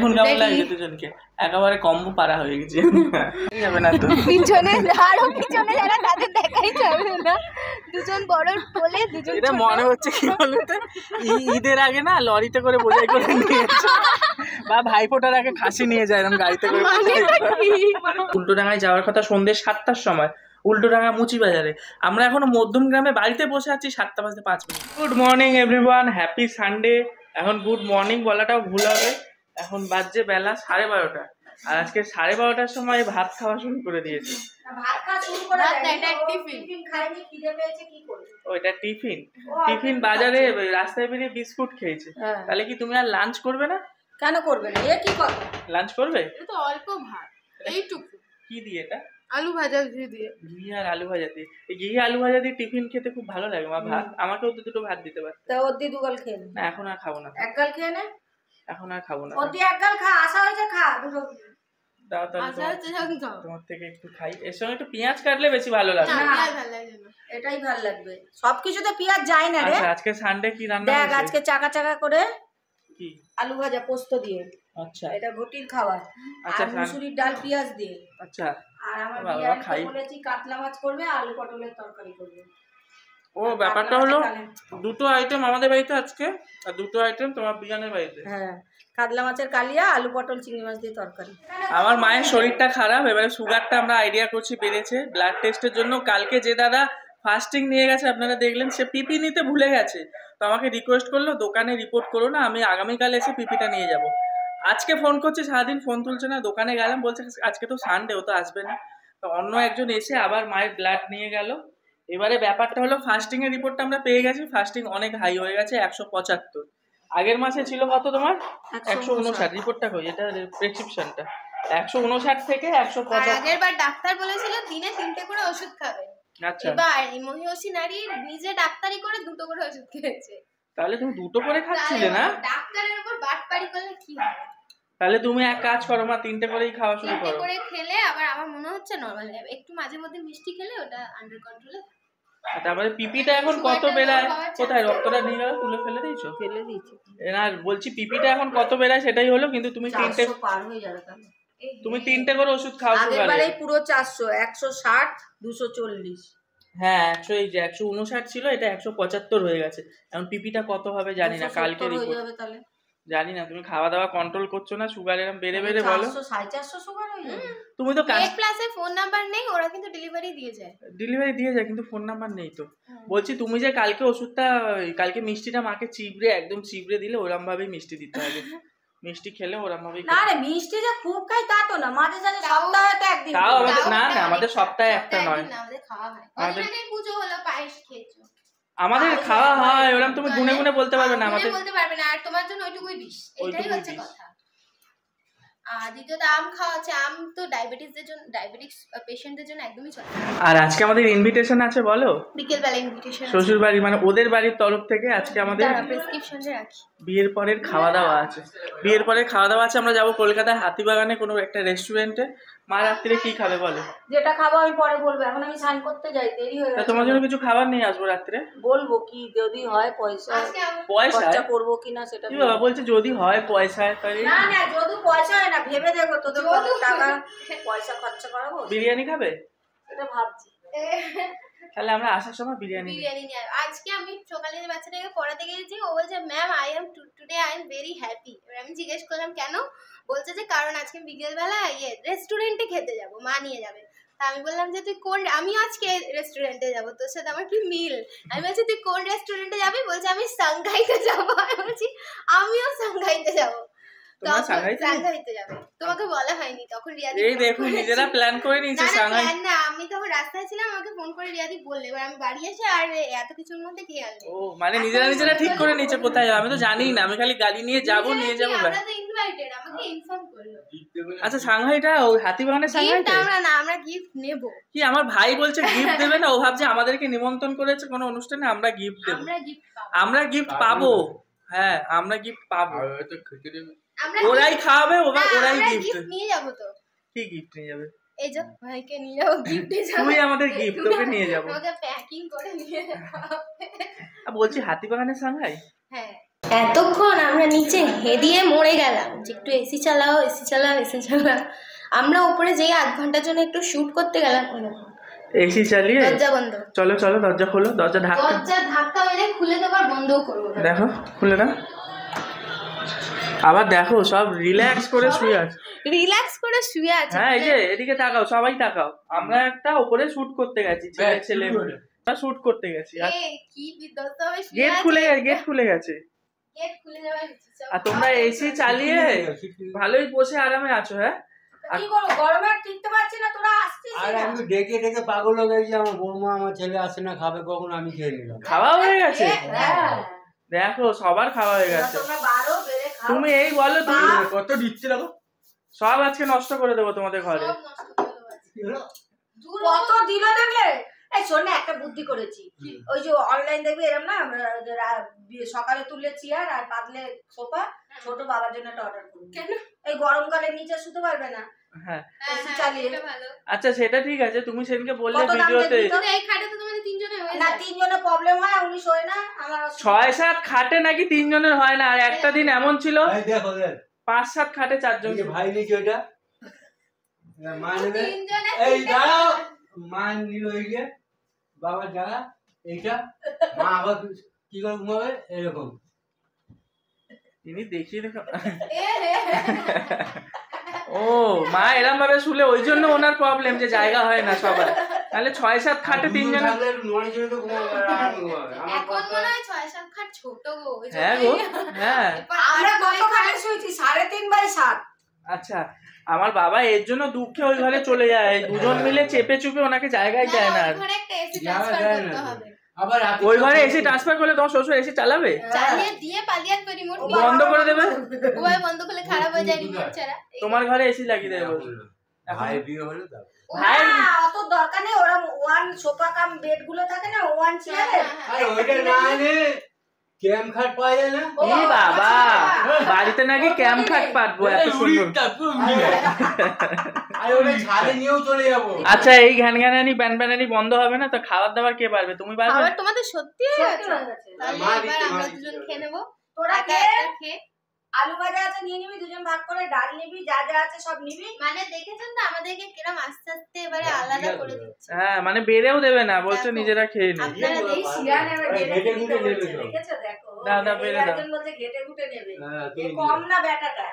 এখন কেমন লাগে দুজনকে একেবারে কম্বো পারা হয়ে গেছে যাবে না তো পিছনে আরো পিছনে যারা তাদের দেখাই যাবে না দুজন বড় বলে দুজন এটা মনে হচ্ছে কি বলতে ঈদের আগে না লরিতে করে বোঝাই করে নিয়ে বা ভাইফোঁটার আগে খাসি নিয়ে যায় এরকম গাড়িতে করে উল্টোডাঙায় যাওয়ার কথা সন্ধ্যে 7টার সময় উল্টোডাঙা মুচি বাজারে আমরা এখনো মধ্যম গ্রামে বাড়িতে বসে আছি 7:05 good morning everyone happy Sunday এখন গুড মর্নিং বলাটাও ভুল হবে এখন বাজছে বেলা 12:30 আর আজকে 12:30টার সময় ভাত খাওয়া শুরু করে দিয়েছে ওইটা টিফিন টিফিন বাজারে রাস্তায় বেরিয়ে বিস্কুট খেয়েছে তাহলে কি তুমি আর লাঞ্চ করবে না কেন করবে না এ কি কথা লাঞ্চ করবে এটা তো অল্প ভাত এইটুকু কি দিয়ে এটা আলু ভাজা ঘি দিয়ে ঘি আর আলু ভাজা দিয়ে এই ঘি আলু ভাজা দিয়ে টিফিন খেতে খুব ভালো লাগে মা ভাত আমাকেও তো দুটো ভাত দিতে পারতে তা ওর দিয়ে দুগাল খেয়ে না এখন আর খাবো না এক গাল খেয়ে নে এখন আর খাবো না ওর দিয়ে এক গাল খা আশা হয়েছে খা দুটো দাও তাহলে আচ্ছা তোমার থেকে একটু খাই এর সঙ্গে একটু পেঁয়াজ কাটলে বেশি ভালো লাগবে এটাই ভালো লাগবে সবকিছুতে পেঁয়াজ যায় না রে আচ্ছা আজকে সানডে কি রান্না দেখ হয়েছে আজকে চাকা চাকা করে কি আলু ভাজা পোস্ত দিয়ে আচ্ছা এটা ঘটির খাবার আচ্ছা আর মুসুরির ডাল পেঁয়াজ দিয়ে আচ্ছা আর আমার বাবা, বিয়ার খাই। বলেছি কাতলা মাছ করবে আলু পটলের তরকারি করবে ও ব্যাপারটা হলো দুটো আইটেম আমাদের বাড়িতে আজকে আর দুটো আইটেম তোমার বিয়ানের বাড়িতে হ্যাঁ কাতলা মাছের কালিয়া আলু পটল চিংড়ি মাছ দিয়ে তরকারি আমার মায়ের শরীরটা খারাপ এবারে সুগারটা আমরা আইডিয়া করছি বেড়েছে ব্লাড টেস্টের জন্য কালকে যে দাদা ফাস্টিং নিয়ে গেছে আপনারা দেখলেন সে পিপি নিতে ভুলে গেছে তো আমাকে রিকোয়েস্ট করলো দোকানে রিপোর্ট করো না আমি আগামীকাল এসে পিপিটা নিয়ে যাব আজকে ফোন করছি সারাদিন ফোন তুলছে না দোকানে গেলাম বলছে আজকে তো সানডে ও তো আসবে না তো অন্য একজন এসে আবার মায়ের ব্লাড নিয়ে গেল এবারে ব্যাপারটা হলো ফাস্টিং এর রিপোর্টটা আমরা পেয়ে গেছি ফাস্টিং অনেক হাই হয়ে গেছে 175 আগের মাসে ছিল কত তোমার 159 রিপোর্টটা কই এটা প্রেসক্রিপশনটা 159 থেকে 175 আগের বার ডাক্তার বলেছিল দিনে 3টে করে ওষুধ খাবে আচ্ছা এবার মহিষী নারী নিজে ডাক্তারি করে 2টো করে ওষুধ খেয়েছে তাহলে তুমি দুটো করে খাচ্ছিলে না ডাক্তারের উপর বাটপাড়ি করলে কি হবে তাহলে তুমি এক কাজ করো মা 3টে করেই খাওয়া শুরু 3টে করো করে খেলে আবার আমার মনে হচ্ছে নরমাল হবে একটু মাঝে মধ্যে মিষ্টি খেলে ওটা আন্ডার কন্ট্রোলে তারপরে পিপিটা এখন কত বেড়ায় কোথায় রক্তটা নিয়ে গেল তুলে ফেলে দিয়েছো ফেলে দিয়েছি না বলছি পিপিটা এখন কত বেড়ায় সেটাই হলো কিন্তু তুমি 3টে পার হয়ে যাবে তাহলে তুমি 3টে করে ওষুধ খাও আগেরবারেই পুরো 400 160 240 হ্যাঁ 100 এই যে 159 ছিল এটা 175 হয়ে গেছে এখন পিপিটা কত হবে জানি না কালকে রিপোর্ট যাবে তাহলে জানি না তুমি খাওয়া দাওয়া কন্ট্রোল করছো না সুগার এরকম বেড়ে বেড়ে বলো 450 সুগার হয়ে যাবে তুমি তো এ প্লাসে ফোন নাম্বার নেই ওরা কিন্তু ডেলিভারি দিয়ে যায় ডেলিভারি দিয়ে যায় কিন্তু ফোন নাম্বার নেই তো বলছি তুমি যে কালকে ওষুধটা কালকে মিষ্টিটা মাকে চিবড়ে একদম চিবড়ে দিলে ওরম ভাবেই মিষ্টি দিতে হবে মিষ্টি খেলে ওরম ভাবেই না রে মিষ্টি যে খুব খাই তা তো না মাঝে সাঝে সপ্তাহে তো একদিন তাও আমাদের না না আমাদের সপ্তাহে একটা নয় আমাদের খাওয়া হয় আমাদের কদিন আগে পুজো হলো পায়েস খেয়েছো আমাদের খাওয়া হয় ওরম তুমি গুনে গুনে বলতে পারবে না আমাদের বলতে পারবে না আর তোমার জন্য ওইটুকুই বিষ এটাই হচ্ছে কথা আর দ্বিতীয়ত আম খাওয়া হচ্ছে আম তো ডায়াবেটিস পেশেন্টদের জন্য একদমই চলে আর আজকে আমাদের ইনভিটেশন আছে বলো বিকেলবেলা ইনভিটেশন শ্বশুর বাড়ি মানে ওদের বাড়ির তরফ থেকে আজকে আমাদের প্রেসক্রিপশনে রাখি বিয়ের পরের খাওয়া দাওয়া আছে বিয়ের পরের খাওয়া দাওয়া আছে আমরা যাবো কলকাতায় হাতিবাগানে কোনো একটা রেস্টুরেন্টে মা রাত্রে কি খাবে বলো যেটা খাবো আমি পরে বলবো এখন আমি স্নান করতে যাই দেরি হয়ে গেছে তোমার জন্য কিছু খাবার নিয়ে আসবো রাত্রে বলবো কি যদি হয় পয়সা পয়সা খরচা করবো কিনা সেটা কি বাবা বলছে যদি হয় পয়সায় তাহলে না না যদি পয়সা হয় না ভেবে দেখো তোদের কত টাকা পয়সা খরচা করাবো বিরিয়ানি খাবে এটা ভাবছি তাহলে আমরা আসার সময় বিরিয়ানি নিয়ে আজকে আমি সকালে যে বাচ্চাটাকে পড়াতে গেছি ও বলছে ma'am today I am very happy এবার আমি জিজ্ঞেস করলাম কেন বলছে যে কারণ আজকে বিকেলবেলা রেস্টুরেন্টে খেতে যাব মা নিয়ে যাবে তা আমি বললাম যে তুই কোন আমি আজকে রেস্টুরেন্টে যাব তোর সাথে আমার কি মিল আমি বলছি তুই কোন রেস্টুরেন্টে যাবি বলছে আমি সাংঘাইতে যাবো আমি বলছি আমিও সাংঘাইতে যাবো সাংঘাইতে যাবে তোমাকে বলা হয়নি তখন রিয়াদি এই দেখো নিজেরা প্ল্যান করে নিয়েছে সাংঘাই না আমি তখন রাস্তায় ছিলাম আমাকে ফোন করে রিয়াদি বললে এবার আমি বাড়ি এসে আর এত কিছুর মধ্যে কে আনলে ও মানে নিজেরা ঠিক করে নিয়েছে কোথায় যাবে আমি তো জানি না আমি খালি গাড়ি নিয়ে যাব আমরা তো ইনভাইটেড আমাকে ইনফর্ম করলো আচ্ছা সাংঘাইটা ওই হাতিবাগানের সাংঘাইটা আমরা গিফট নেব কি আমার ভাই বলছে গিফট দেবে না ও ভাবছে আমাদেরকে নিমন্ত্রণ করেছে কোনো অনুষ্ঠানে আমরা গিফট দেব আমরা গিফট পাবো হ্যাঁ আমরা গিফট পাবো ওরাই খাওয়াবে ওরাই গিফট নিয়ে যাবো তো কি গিফট নিয়ে যাবে এই যে ভাইকে নিয়ে যাবো গিফট তুই আমাদের গিফট তোকে নিয়ে যাবো ওকে প্যাকিং করে নিয়ে বলছি হাতিবাগানের সাংঘাই হ্যাঁ এতক্ষণ আমরা নিচে হেদিয়ে মরে গেলাম যে একটু এসি চালাও এসি চালাও এসি চালাও। আমরা উপরে যেই 8 ঘন্টার জন্য একটু শুট করতে গেলাম, এসি চালিয়ে দরজা বন্ধ। চলো চলো দরজা খোলো, দরজা ধাক্কা মেরে খুলে দেবার বন্ধও করবো না। দেখো খুলে দাও। আবার দেখো সব রিল্যাক্স করে শুয়ে আছে, রিল্যাক্স করে শুয়ে আছে। হ্যাঁ এই যে এদিকে তাকাও, সবাই তাকাও। আমরা একটা উপরে শুট করতে গেছি, ছেলে শুট করতে গেছি, কি বিধ্বস্ত হবে, গেট খুলে গেছে, গেট খুলে গেছে। গেট খুলে যাবে। আর তোমরা এসি চালিয়ে ভালোই বসে আরামে আছো। হ্যাঁ কি করবো, গরমে আর টিকতে পারছি না, তোরা আসছিস আর না। আমি ডেকে ডেকে পাগল হয়ে গেছি, আমার বৌমা আমার ছেলে আসে না, খাবে কখন, আমি খেয়ে নিলাম। খাওয়া হয়ে গেছে, হ্যাঁ, দেখো সবার খাওয়া হয়ে গেছে। তোমরা বারো বেড়ে খাও। তুমি এই বলো তুমি কত দিচ্ছে দেখো, সব আজকে নষ্ট করে দেবো তোমাদের ঘরে। সব নষ্ট করে দেবো আজকে। কত দিল দেখলে। এই শোন না, একটা বুদ্ধি করেছি। ওই যে অনলাইন দেখবি এরকম না, সকালে তুললে চেয়ার আর পাতলে সোফা, ছোট বাবার জন্য একটা অর্ডার করবো। কেন? এই গরমকালে নিচে শুতে পারবে না। হ্যাঁ চালিয়ে এটা ভালো। আচ্ছা সেটা ঠিক আছে, তুমি সেদিনকে বললে কত দাম ভিডিওতে দেখবি তো? এই খাটে তো তোমাদের তিনজনে হয়ে না, যায়। তিনজনের প্রবলেম হয়, উনি শোয় না, আমার 6-7 খাটে নাকি 3 জনের হয় না। আর একটা দিন এমন ছিল এই দেখো দেখ, 5-7 খাটে 4 জন। এই যে ভাই নিচে ওইটা মা নেবে, তিনজনে এই দাঁড়াও, মা নিল এই যে বাবার জায়গা এইটা, মা আবার কি করে ঘুমাবে এরকম। তিনি দেখিয়ে দেখো। এ হে। ও মা এরম ভাবে শুলে ওই জন্য ওনার প্রবলেম যে জায়গা হয় না সবার। তাহলে 6-7 খাটে 3 জন। থাকলে একটু নড়ে চড়ে তো ঘুমাবে, আর আরামে ঘুমাবে। আমার এখন কথা- মনে হয় 6-7 খাট ছোট গো। ওই হ্যাঁ গো, জন্যই- হ্যাঁ। আমরা কত খাটে শুয়েছি, 3.5x7। আচ্ছা আমার বাবা এর জন্য দুঃখে ওই ঘরে চলে যায়, দুজন মিলে চেপে চুপে ওনাকে জায়গায় দেয় না। ওই ঘরে একটা এসি জায়গা ট্রান্সফার দেয় করতে না। হবে। আবার রাতে ওই ঘরে এসি ট্রান্সফার করলে তোমার শ্বশুর এসি চালাবে, চালিয়ে দিয়ে পালিয়ে আসবে রিমোট নিয়ে। বন্ধ করে দেবে। ওভাবে বন্ধ করলে খারাপ হয়ে যায় রিমোট ছাড়া। তোমার ঘরে এসি লাগিয়ে দেবে বলছে। ভাই বিয়ে হলে দাও। ভাই না, অত দরকার নেই, ওরম ওয়ান সোফা কাম বেড গুলো থাকে না, ওয়ান চেয়ারে। আরে ওইটা না এনে ক্যাম খাট পাওয়া যায় না? ই বাবা, বাড়িতে নাকি ক্যাম্প খাট পাতবো এত সুন্দর। আরে ওটা ছাদে নিয়েও চলে যাবো। আচ্ছা এই ঘ্যানঘ্যানানি ব্যানব্যানানি বন্ধ হবে না তো? খাবার দাবার কে পারবে, তুমি পারবে? খাবার তোমাদের সত্যি হয়ে সত্যি গেছে? হয়ে গেছে। তাহলে মা এবার দিচ্ছে, আমরা মা দুজন দিচ্ছে। খেয়ে নেবো। তোরা একা খেয়ে একা খেয়ে। আলু ভাজা আছে নিয়ে নিবি, দুজন ভাগ করে ডাল নিবি, যা যা আছে সব নিবি। মানে দেখেছেন তো আমাদেরকে কিরম আস্তে আস্তে এবারে আলাদা করে দিচ্ছে। হ্যাঁ মানে বেড়েও দেবে না, বলছে দেখো, নিজেরা খেয়ে নি। আপনারা দেখি শিরা নেবে, এই ঘেটে ঘেটে ঘুটে ঘুটে নেবে বলছে, তো। দেখেছো? দেখো, দাদা, এই বেড়ে দাও। একজন বলছে ঘেটে ঘুটে নেবে। হ্যাঁ, এ তুমি কম না বেটাটা।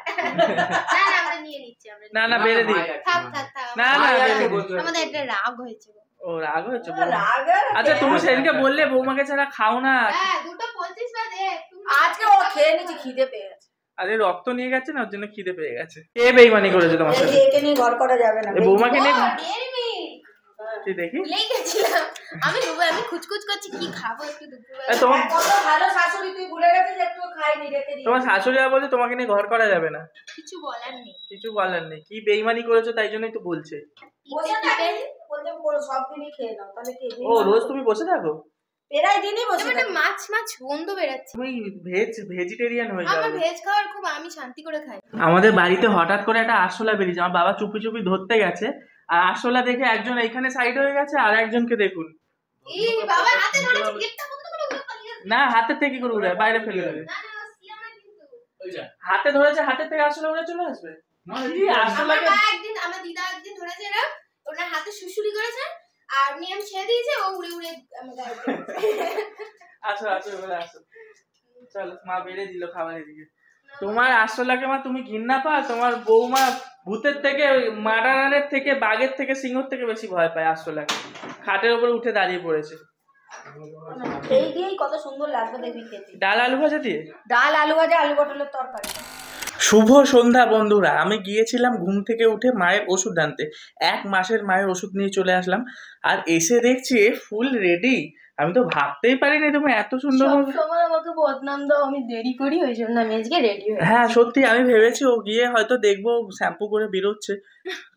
না না আমরা নিয়ে নিচ্ছি আমরা না নিয়ে না বেড়ে দিই। নিচ্ছি। থাক থাক থাক না, না, আমাদের- বেড়ে দিই। আমাদের একটা রাগ হয়েছে গো। ও রাগ হয়েছে ও, বৌমা। রাগ আর আচ্ছা তুমি খেয়ে- সেদিনকে বললে বৌমাকে ছাড়া খাও না। হ্যাঁ 2:25 বাজে। আজকে ও খেয়ে নিয়েছে, খিদে পেয়ে গেছে। আরে রক্ত নিয়ে গেছে না, ওর জন্য খিদে পেয়ে গেছে। কে বেইমানি করেছে তোমার এই সাথে? যে একে নিয়ে ঘর করা যাবে না। এই বৌমাকে নিয়ে ডেয়ারি মিল্ক কি দেখি? ভুলেই গেছিলাম। আমি খুচকুচ করছি কি খাবো একটু দুপুরবেলা। এই তোমার কত ভালো শাশুড়ি, তুই ভুলে গেছিস, একটু খাইনি, রেখে দিই। তোমার শাশুড়ি বলছে তোমাকে নিয়ে ঘর করা যাবে না। কিছু বলার নেই। কিছু বলার নেই, কি বেইমানি করেছো তাই জন্যই তো বলছে। বসে থাকি, বলতে বলো সব দিনই খেয়ে নাও, তাহলে কে দিন ও রোজ তুমি বসে থাকো? প্রায় দিনই বসে মানে থাকি। মাছ মাছ গন্ধ বেরাচ্ছে। তুমি ভেজিটেরিয়ান হয়ে আমার যাবে। ভেজ খাওয়ার খুব, আমি শান্তি করে খাই। আমাদের বাড়িতে হঠাৎ করে একটা আরশোলা বেরিয়েছে, আমার বাবা চুপি চুপি ধরতে গেছে, আর আরশোলা দেখে একজন এইখানে সাইড হয়ে গেছে, আর একজনকে দেখুন এই বাবা হাতে ধরেছে, গেটটা বন্ধ করে উড়ে পালিয়ে গেছে। না হাতের থেকে করে উড়ে বাইরে ফেলে দেবে। না না ও সিয়ামা কিন্তু। হাতে ধরেছে, হাতের থেকে আরশোলা উড়ে চলে আসবে। কি আমার আরশোলাকে মা একদিন, আমার দিদা একদিন ধরেছে এরা, ওনার হাতে শুশুরি করেছে আর নিয়ম ছেড়ে দিয়েছে, ও উড়ে উড়ে আমার গায়ে পড়েছে। আসো আসো এবারে আসো, চলো মা বেড়ে দিল খাবারের দিকে। তোমার আরশোলাকে মা তুমি ঘৃণা পাও? তোমার বৌমা ভূতের থেকে, মারানের থেকে, বাঘের থেকে, সিংহর থেকে বেশি ভয় পায় আরশোলাকে। খাটের উপরে উঠে দাঁড়িয়ে পড়েছে। এই দিয়েই কত সুন্দর লাগবে দেখবি খেতে। ডাল আলু ভাজা দিয়ে ডাল, আলু ভাজা, আলু পটলের তরকারি। শুভ সন্ধ্যা বন্ধুরা। আমি গিয়েছিলাম ঘুম থেকে উঠে মায়ের ওষুধ আনতে, 1 মাসের মায়ের ওষুধ নিয়ে চলে আসলাম, আর এসে দেখছি ফুল রেডি। আমি তো ভাবতেই পারিনি তুমি এত সুন্দর। সবসময় আমাকে বদনাম দাও, আমি দেরি করি, ওই জন্য আমি আজকে রেডি হয়ে। হ্যাঁ সত্যি আমি ভেবেছি ও গিয়ে হয়তো দেখবো শ্যাম্পু করে বেরোচ্ছে,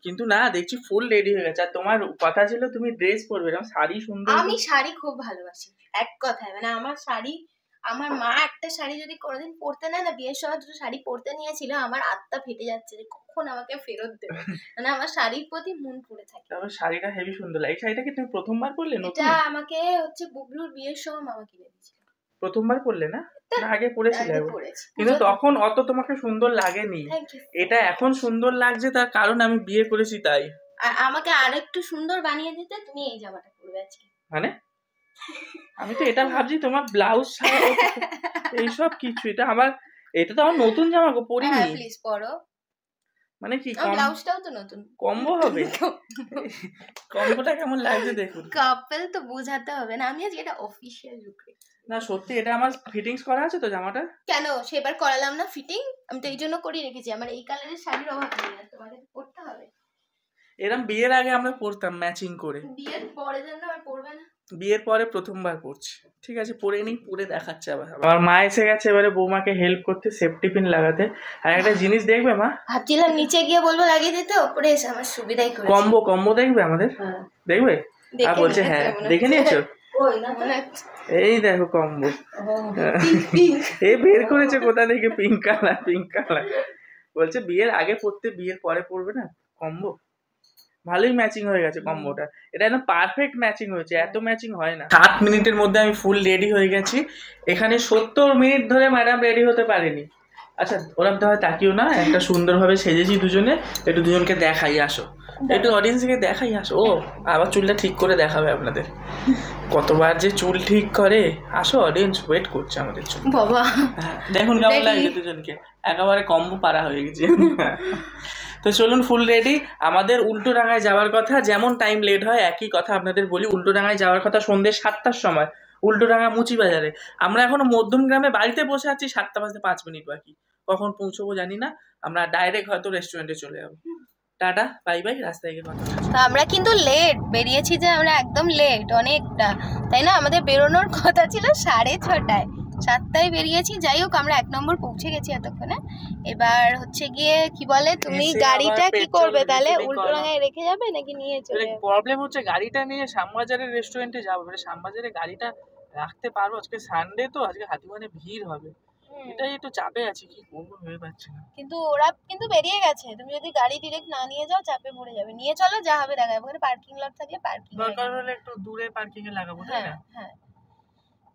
কিন্তু না, দেখছি ফুল রেডি হয়ে গেছে। আর তোমার কথা ছিল তুমি ড্রেস পরবে, এরকম শাড়ি সুন্দর। আমি শাড়ি খুব ভালোবাসি, এক কথায় মানে আমার শাড়ি, আমার মা একটা শাড়ি যদি কোনোদিন পরতে নেয় না, বিয়ের সময় 2টো শাড়ি পরতে নিয়েছিল, আমার আত্মা ফেটে যাচ্ছে যে কখন আমাকে ফেরত দেবে। মানে আমার শাড়ির প্রতি মন পড়ে থাকে। তবে শাড়িটা হেভি সুন্দর লাগে। এই শাড়িটা কি তুমি প্রথমবার পরলে? নতুন এটা আমাকে হচ্ছে বুবলুর বিয়ের সময় মামা কিনে দিয়েছিল। প্রথমবার পরলে না? না, আগে পরেছিলে আগে একবার। পরেছি। কিন্তু তখন অত তোমাকে সুন্দর লাগেনি। Thank you. এটা এখন সুন্দর লাগছে, তার কারণ আমি বিয়ে করেছি তাই। আর আমাকে আরেকটু সুন্দর বানিয়ে দিতে তুমি এই জামাটা পরবে আজকে। মানে আমি তো এটা ভাবছি তোমার ব্লাউজ এইসব কিছু, এটা তো আমার নতুন জামা গো, পরিনি। হ্যাঁ প্লিজ পরো। মানে কি ব্লাউজটাও তো নতুন। কম্বো হবে? কম্বোটা কেমন লাগছে দেখুন। কাপল তো বোঝাতে হবে না, আমি আজ এটা অফিশিয়াল লুক। না সত্যি এটা আমার ফিটিংস করা আছে তো জামাটা? কেন সেবার করালাম না ফিটিং? আমি তো এই জন্য করে রেখেছি, আমার এই কালারের শাড়ির অভাব নেই, আর তোমাদের পরতে হবে। এরকম বিয়ের আগে আমরা পরতাম ম্যাচিং করে, বিয়ের পরে জন্য আর পরবে না। বিয়ের পরে প্রথমবার পরছি। ঠিক আছে পরে নিই, পরে দেখাচ্ছে আবার। আমার মা এসে গেছে এবারে বৌমাকে হেল্প করতে, সেফটি পিন লাগাতে। আর একটা জিনিস দেখবে মা, ভাবছিলাম নিচে গিয়ে বলবো লাগিয়ে দিতে, ওপরে এসে আমার সুবিধাই করে। কম্বো দেখবে আমাদের? দেখবে? আর বলছে হ্যাঁ দেখে নিয়েছো? ওই না তো। এই দেখো কম্বো, এই বের করেছে কোথা থেকে, পিঙ্ক কালার। বলছে বিয়ের আগে পরতে, বিয়ের পরে পরবে না কম্বো। ভালোই ম্যাচিং হয়ে গেছে কম্বোটা, এটা একদম পারফেক্ট ম্যাচিং হয়েছে, এত ম্যাচিং হয় না। 7 মিনিটের মধ্যে আমি ফুল রেডি হয়ে গেছি। এখানে 70 মিনিট ধরে ম্যাডাম রেডি হতে পারেনি। আচ্ছা ওরকম তো হয় তাকিও না, একটা সুন্দরভাবে সেজেছি দুজনে, একটু দুজনকে দেখাই, আসো একটু অডিয়েন্সকে দেখাই, আসো। ও আবার চুলটা ঠিক করে দেখাবে আপনাদের, কতবার যে চুল ঠিক করে। আসো অডিয়েন্স ওয়েট করছে আমাদের চুল। বাবা দেখুন কেমন লাগছে দুজনকে, একেবারে কম্বো পারা হয়ে গেছে। তো চলুন ফুল রেডি। আমাদের উল্টোডাঙায় যাওয়ার কথা, যেমন টাইম লেট হয় একই কথা আপনাদের বলি। উল্টোডাঙায় যাওয়ার কথা সন্ধ্যে 7টার সময়, উল্টোডাঙা মুচি বাজারে। আমরা এখনো মধ্যমগ্রামে বাড়িতে বসে আছি, 7টা বাজতে 5 মিনিট বাকি। কখন পৌঁছবো জানি না, আমরা ডাইরেক্ট হয়তো রেস্টুরেন্টে চলে যাবো। টাটা বাই বাই, রাস্তায় গিয়ে কথা বলছি। আমরা কিন্তু লেট বেরিয়েছি, যে আমরা একদম লেট অনেকটা, তাই না? আমাদের বেরোনোর কথা ছিল 6:30, 7টায় বেরিয়েছি। যাই হোক আমরা 1 নম্বর পৌঁছে গেছি এতক্ষণে। এবার হচ্ছে গিয়ে কি বলে, তুমি গাড়িটা কি করবে তাহলে? উল্টোডাঙায় রেখে যাবে নাকি নিয়ে চলে যাবে? প্রবলেম হচ্ছে গাড়িটা নিয়ে শ্যামবাজারের রেস্টুরেন্টে যাবো, মানে শ্যামবাজারে গাড়িটা রাখতে পারবো? আজকে সানডে তো, আজকে হাতিবানে ভিড় হবে, এটাই একটু চাপে আছি, কি করবো ভেবে পাচ্ছি না। কিন্তু ওরা কিন্তু বেরিয়ে গেছে, তুমি যদি গাড়ি ডিরেক্ট না নিয়ে যাও চাপে পড়ে যাবে। নিয়ে চলো, যা হবে দেখা যাবে। ওখানে পার্কিং লট থাকলে পার্কিং, দরকার হলে একটু দূরে পার্কিং এ লাগাবো, তাই না? হ্যাঁ।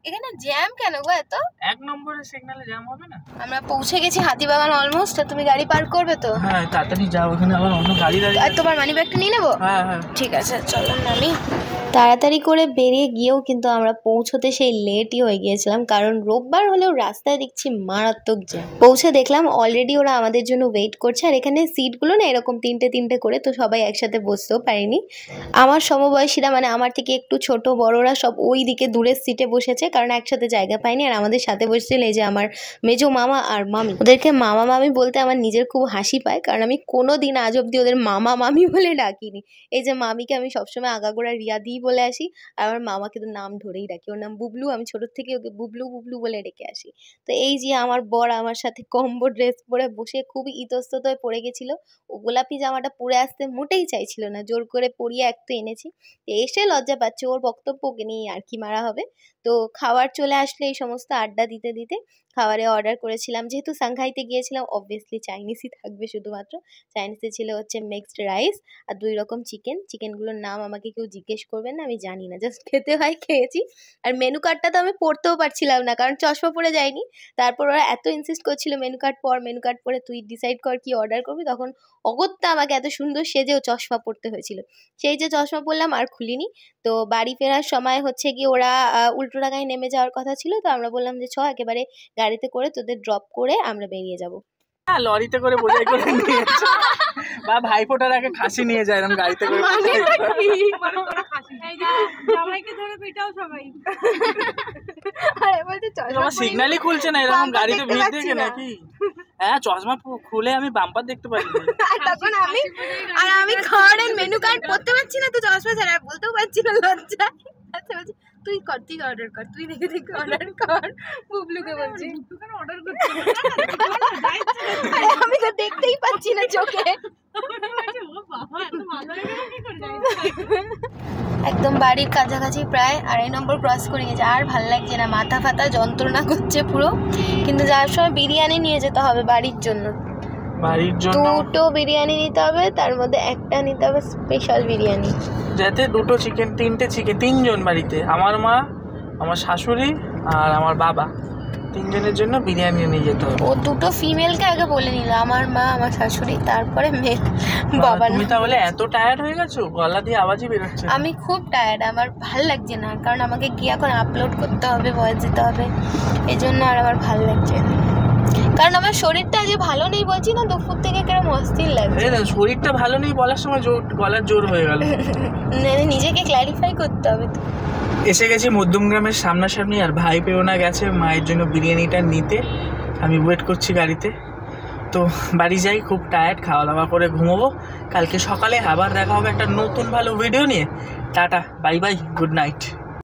এখানে জ্যাম কেন গো এত? 1 নম্বরের সিগন্যালে জ্যাম হবে না? আমরা পৌঁছে গেছি হাতিবাগান অলমোস্ট। তুমি গাড়ি পার্ক করবে তো? হ্যাঁ তাড়াতাড়ি যাও, ওখানে আবার অন্য গাড়ি দাঁড়িয়ে আর তোমার মানি ব্যাগটা নিয়ে নেবো? হ্যাঁ ঠিক আছে চলো আমি। তাড়াতাড়ি করে বেরিয়ে গিয়েও কিন্তু আমরা পৌঁছতে সেই লেটই হয়ে গিয়েছিলাম, কারণ রোববার হলেও রাস্তায় দেখছি মারাত্মক জ্যাম। পৌঁছে দেখলাম অলরেডি ওরা আমাদের জন্য ওয়েট করছে, আর এখানে সিটগুলো না এরকম 3টে করে, তো সবাই একসাথে বসতেও পারিনি। আমার সমবয়সীরা, মানে আমার থেকে একটু ছোট বড়রা, সব ওই দিকে দূরের সিটে বসেছে, কারণ একসাথে জায়গা পাইনি। আর আমাদের সাথে বসেছিল এই যে আমার মেজো মামা আর মামি। ওদেরকে মামা মামি বলতে আমার নিজের খুব হাসি পায়, কারণ আমি কোনো দিন আজ অব্দি ওদের মামা মামি বলে ডাকিনি। এই যে মামিকে আমি সবসময় আগাগোড়া রিয়াদি বলে আসি, আর আমার মামাকে তো নাম ধরেই ডাকি, ওর নাম বুবলু। আমি ছোটোর থেকে ওকে বুবলু বুবলু বলে ডেকে আসি। তো এই যে আমার বর আমার সাথে কম্বো ড্রেস পরে বসে খুবই ইতস্তত হয়ে পড়ে গেছিলো। ও গোলাপি জামাটা পরে আসতে মোটেই চাইছিল না, জোর করে পরিয়ে এক তো এনেছি। এসে লজ্জা পাচ্ছে, ওর বক্তব্য ওকে নিয়ে আর কি মারা হবে। তো খাবার চলে আসলে এই সমস্ত আড্ডা দিতে দিতে খাবারে অর্ডার করেছিলাম, যেহেতু সাংঘাইতে গিয়েছিলাম অবভিয়াসলি চাইনিজই থাকবে শুধুমাত্র। চাইনিজে ছিল হচ্ছে মিক্সড রাইস আর 2 রকম চিকেনগুলোর নাম আমাকে কেউ জিজ্ঞেস করবেন না, আমি জানি না, জাস্ট খেতে হয়, খেয়েছি। আর মেনু কার্ডটা তো আমি পড়তেও পারছিলাম না, কারণ চশমা পরে যাইনি। তারপর ওরা এত ইনসিস্ট করছিল মেনু কার্ড পরে তুই ডিসাইড কর কি অর্ডার করবি, তখন অগত্যা আমাকে এত সুন্দর সেজেও চশমা পড়তে হয়েছিল। সেই যে চশমা পরলাম আর খুলিনি। তো বাড়ি ফেরার সময় হচ্ছে গিয়ে ওরা উল্টোডাঙায় নেমে যাওয়ার কথা ছিল, তো আমরা বললাম যে একেবারে গাড়িতে করে তোদের ড্রপ করে আমরা বেরিয়ে যাবো। হ্যাঁ লরিতে করে বোঝাই করে নিয়ে যাচ্ছে, বা ভাইফোঁটার আগে খাসি নিয়ে যায় এরকম গাড়িতে করে। সিগন্যালই খুলছে না, এরকম গাড়িতে ভিড় দেখে নাকি? হ্যাঁ চশমা খুলে আমি বাম্পার দেখতে পারি। তখন আমি খাওয়ারের মেনু কার্ড পড়তে পারছি না, তো চশমা ছাড়া বলতেও পারছি না, লজ্জা। আচ্ছা বলছি তুই অর্ডার কর, তুই দেখে দেখে অর্ডার কর। বুবলুকে বলছি অর্ডার করছি, আমি তো দেখতেই পাচ্ছি না চোখে। একদম বাড়ির কাছাকাছি প্রায় 2.5 নম্বর ক্রস করে গেছে, আর ভাল লাগছে না, মাথা ফাতা যন্ত্রণা করছে পুরো। কিন্তু যাওয়ার সময় বিরিয়ানি নিয়ে যেতে হবে বাড়ির জন্য। 2টো বিরিয়ানি নিতে হবে, তার মধ্যে একটা নিতে হবে স্পেশাল বিরিয়ানি, যাতে 2টো চিকেন 3টে চিকেন, 3জন বাড়িতে, আমার মা, আমার শাশুড়ি আর আমার বাবা, তিনজনের জন্য বিরিয়ানি নিয়ে যেতে হবে। ও দুটো ফিমেলকে আগে বলে নিল, আমার মা, আমার শাশুড়ি, তারপরে মেয়ে বাবা। তুমি তাহলে এত টায়ার্ড হয়ে গেছো, গলা দিয়ে আওয়াজই বেরোচ্ছে। আমি খুব টায়ার্ড, আমার ভাল লাগছে না, কারণ আমাকে গিয়ে এখন আপলোড করতে হবে, ভয়েস দিতে হবে, এই জন্য আর আমার ভাল লাগছে না। কারণ আমার শরীরটা আজ ভালো নেই, বলছি না, দুপুর থেকে কেরম অস্থির লাগছে। এই না, শরীরটা ভালো নেই বলার সময় গলার জোর হয়ে গেল। নিজেকে ক্ল্যারিফাই করতে হবে তো। এসে গেছি মধ্যমগ্রামের সামনাসামনি, আর ভাই পেওনা গেছে মায়ের জন্য বিরিয়ানিটা নিতে। আমি ওয়েট করছি গাড়িতে। তো বাড়ি যাই, খুব টায়ার্ড, খাওয়া দাওয়া করে ঘুমোবো। কালকে সকালে আবার দেখা হবে একটা নতুন ভালো ভিডিও নিয়ে। Tata, bye bye, good night.